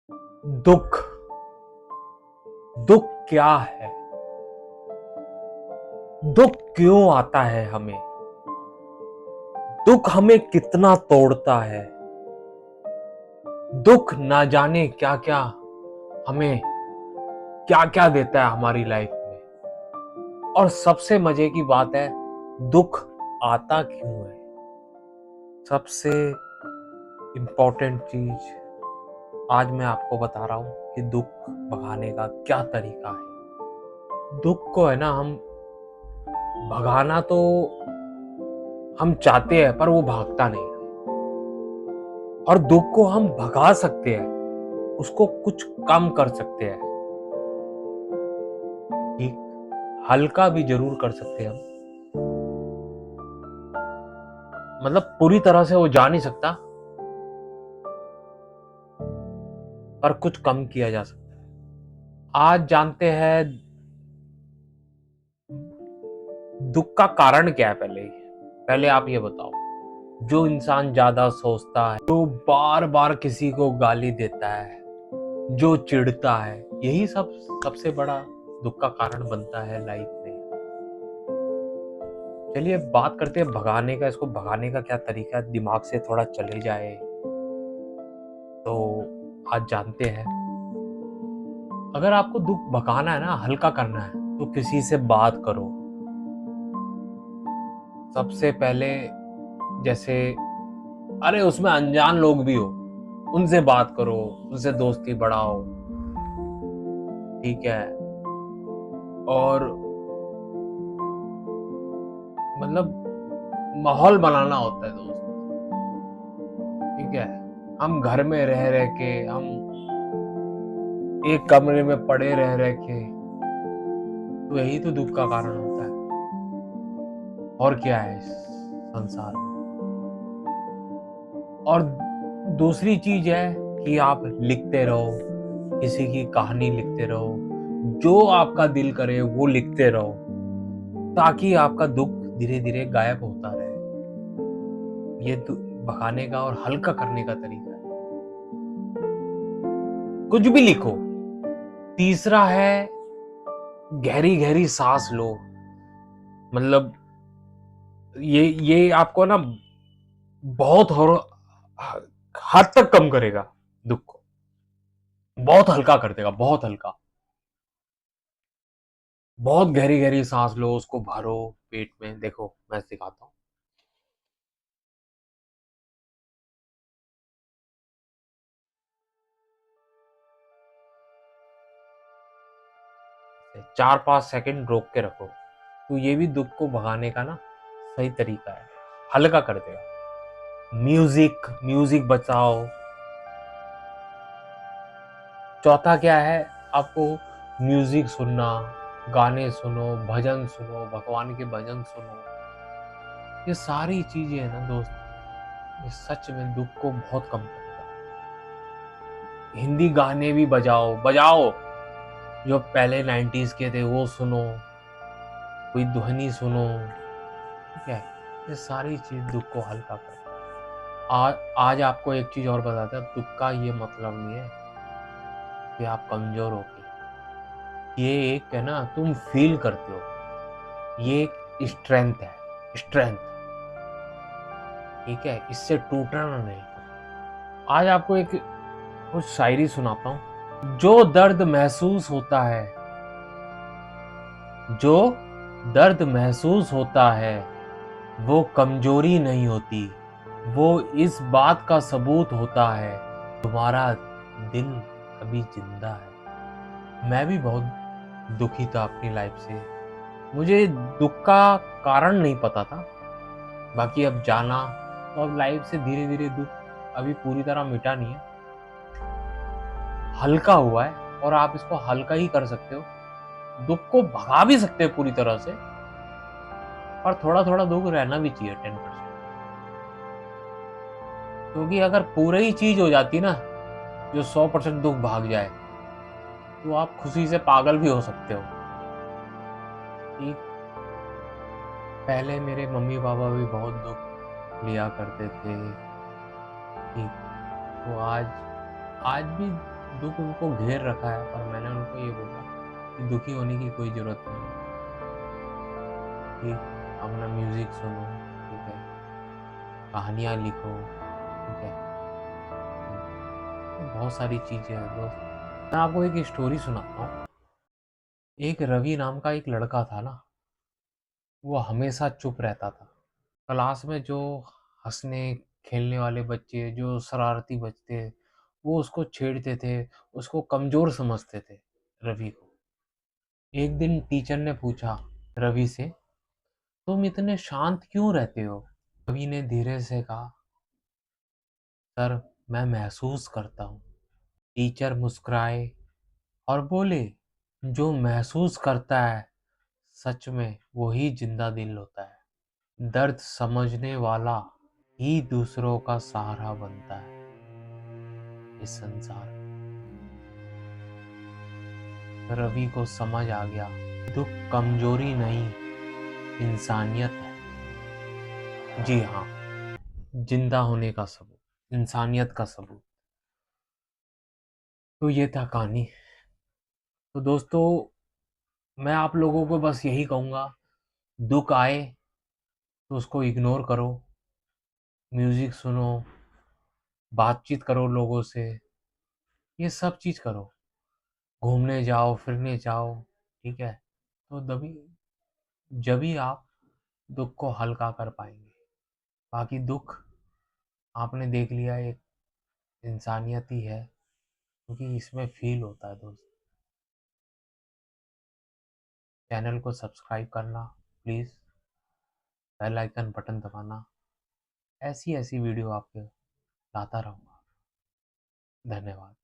दुख दुख क्या है? दुख क्यों आता है हमें? दुख हमें कितना तोड़ता है? दुख ना जाने क्या क्या हमें क्या क्या देता है हमारी लाइफ में। और सबसे मजे की बात है, दुख आता क्यों है? सबसे इंपॉर्टेंट चीज आज मैं आपको बता रहा हूं कि दुख भगाने का क्या तरीका है। दुख को है ना, हम भगाना तो हम चाहते हैं पर वो भागता नहीं। और दुख को हम भगा सकते हैं, उसको कुछ कम कर सकते हैं, ठीक, हल्का भी जरूर कर सकते हैं हम। मतलब पूरी तरह से वो जा नहीं सकता, पर कुछ कम किया जा सकता है। आज जानते हैं दुख का कारण क्या है। पहले आप ये बताओ। जो इंसान ज्यादा सोचता है, जो बार बार किसी को गाली देता है, जो चिढ़ता है, यही सब सबसे बड़ा दुख का कारण बनता है लाइफ में। चलिए बात करते हैं भगाने का। इसको भगाने का क्या तरीका है, दिमाग से थोड़ा चले जाए तो आज जानते हैं। अगर आपको दुख भगाना है ना, हल्का करना है, तो किसी से बात करो। सबसे पहले, जैसे अरे उसमें अनजान लोग भी हो, उनसे बात करो, उनसे दोस्ती बढ़ाओ, ठीक है। और मतलब माहौल बनाना होता है दोस्त, ठीक है। हम घर में रह रह के, हम एक कमरे में पड़े रह रह के, तो यही तो दुख का कारण होता है। और क्या है इस संसार में। और दूसरी चीज है कि आप लिखते रहो, किसी की कहानी लिखते रहो, जो आपका दिल करे वो लिखते रहो, ताकि आपका दुख धीरे धीरे गायब होता रहे। ये भगाने का और हल्का करने का तरीका है। कुछ भी लिखो। तीसरा है, गहरी गहरी सांस लो। मतलब ये आपको ना बहुत हद तक कम करेगा दुख को, बहुत हल्का कर देगा, बहुत हल्का। बहुत गहरी गहरी सांस लो, उसको भरो पेट में। देखो मैं सिखाता हूँ। 4-5 सेकंड रोक के रखो, तो ये भी दुख को भगाने का ना सही तरीका है, हल्का कर देगा। म्यूजिक म्यूजिक बचाओ। चौथा क्या है, आपको म्यूजिक सुनना, गाने सुनो, भजन सुनो, भगवान के भजन सुनो। ये सारी चीजें है ना दोस्त, ये सच में दुख को बहुत कम करता है। हिंदी गाने भी बजाओ बजाओ, जो पहले 90s के थे वो सुनो, कोई ध्वनि सुनो, ठीक है। ये सारी चीज दुख को हल्का करता है। आज आपको एक चीज और बताता है, दुख का ये मतलब नहीं है कि आप कमजोर हो गए। ये एक है ना, तुम फील करते हो, ये एक स्ट्रेंथ है, स्ट्रेंथ, ठीक है। इससे टूटना नहीं। आज आपको एक कुछ शायरी सुनाता हूँ। जो दर्द महसूस होता है, जो दर्द महसूस होता है, वो कमजोरी नहीं होती, वो इस बात का सबूत होता है, तुम्हारा दिल अभी जिंदा है। मैं भी बहुत दुखी था अपनी लाइफ से। मुझे दुख का कारण नहीं पता था, बाकी अब जाना, तो अब लाइफ से धीरे धीरे दुख अभी पूरी तरह मिटा नहीं है, हल्का हुआ है। और आप इसको हल्का ही कर सकते हो। दुख को भगा भी सकते हैं पूरी तरह से, और थोड़ा थोड़ा दुख रहना भी चाहिए, 10%। क्योंकि अगर पूरी ही चीज हो जाती ना, जो 100% दुख भाग जाए, तो आप खुशी से पागल भी हो सकते हो। ठीक, पहले मेरे मम्मी पापा भी बहुत दुख लिया करते थे, ठीक। तो आज आज भी दुःख उनको घेर रखा है, पर मैंने उनको ये बोला कि दुखी होने की कोई ज़रूरत नहीं है। ठीक, अपना म्यूज़िक सुनो, ठीक है, कहानियाँ लिखो, ठीक है। तो बहुत सारी चीज़ें हैं दोस्त। मैं आपको एक स्टोरी सुनाता हूँ। एक रवि नाम का एक लड़का था ना, वो हमेशा चुप रहता था। क्लास में जो हँसने खेलने वाले बच्चे, जो शरारती बच्चे, वो उसको छेड़ते थे, उसको कमज़ोर समझते थे, रवि को। एक दिन टीचर ने पूछा रवि से, तुम इतने शांत क्यों रहते हो? रवि ने धीरे से कहा, सर, मैं महसूस करता हूँ। टीचर मुस्कुराए और बोले, जो महसूस करता है, सच में वही जिंदा दिल होता है। दर्द समझने वाला ही दूसरों का सहारा बनता है इस संसार में। रवि को समझ आ गया, दुख कमजोरी नहीं, इंसानियत है। जी हाँ, जिंदा होने का सबूत, इंसानियत का सबूत। तो ये था कहानी। तो दोस्तों, मैं आप लोगों को बस यही कहूँगा, दुःख आए तो उसको इग्नोर करो, म्यूज़िक सुनो, बातचीत करो लोगों से, ये सब चीज़ करो। घूमने जाओ, फिरने जाओ, ठीक है? तो तभी जभी आप दुःख को हल्का कर पाएँगे। बाकी दुःख आपने देख लिया, एक इंसानियत ही है, क्योंकि इसमें फ़ील होता है दोस्त। चैनल को सब्सक्राइब करना प्लीज़, बेल आइकन बटन दबाना। ऐसी-ऐसी वीडियो आपके लाता रहूँगा। धन्यवाद।